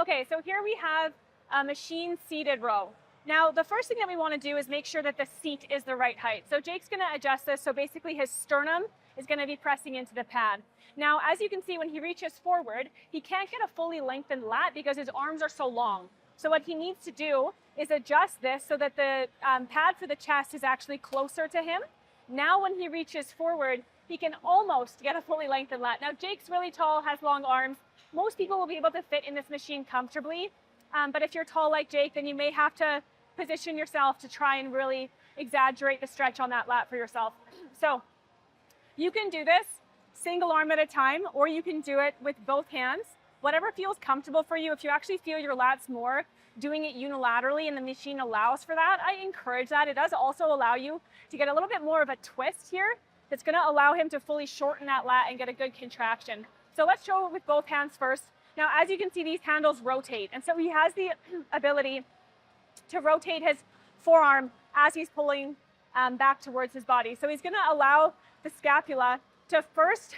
Okay, so here we have a machine seated row. Now, the first thing that we want to do is make sure that the seat is the right height. So Jake's going to adjust this. So basically his sternum is going to be pressing into the pad. Now, as you can see, when he reaches forward, he can't get a fully lengthened lat because his arms are so long. So what he needs to do is adjust this so that the pad for the chest is actually closer to him. Now, when he reaches forward, he can almost get a fully lengthened lat. Now, Jake's really tall, has long arms. Most people will be able to fit in this machine comfortably. But if you're tall like Jake, then you may have to position yourself to try and really exaggerate the stretch on that lat for yourself. So you can do this single arm at a time, or you can do it with both hands. Whatever feels comfortable for you. If you actually feel your lats more doing it unilaterally and the machine allows for that, I encourage that. It does also allow you to get a little bit more of a twist here that's going to allow him to fully shorten that lat and get a good contraction. So let's show it with both hands first. Now, as you can see, these handles rotate. And so he has the ability to rotate his forearm as he's pulling back towards his body. So he's going to allow the scapula to first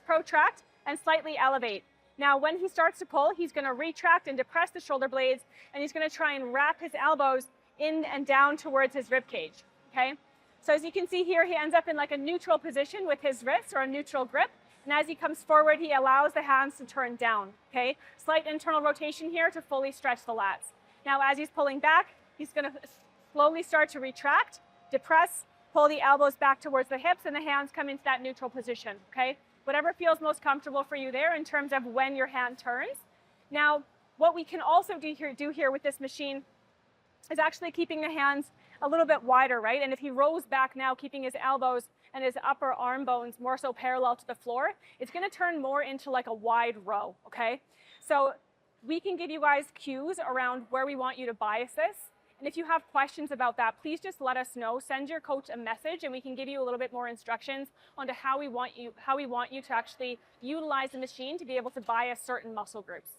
protract and slightly elevate. Now, when he starts to pull, he's going to retract and depress the shoulder blades, and he's going to try and wrap his elbows in and down towards his rib cage. Okay. So as you can see here, he ends up in like a neutral position with his wrists, or a neutral grip. And as he comes forward, he allows the hands to turn down, okay? Slight internal rotation here to fully stretch the lats. Now, as he's pulling back, he's gonna slowly start to retract, depress, pull the elbows back towards the hips, and the hands come into that neutral position, okay? Whatever feels most comfortable for you there in terms of when your hand turns. Now, what we can also do here with this machine is actually keeping the hands a little bit wider, right? And if he rolls back now, keeping his elbows and his upper arm bones more so parallel to the floor, it's going to turn more into like a wide row, okay? So we can give you guys cues around where we want you to bias this. And if you have questions about that, please just let us know. Send your coach a message and we can give you a little bit more instructions onto how we want you to actually utilize the machine to be able to bias certain muscle groups.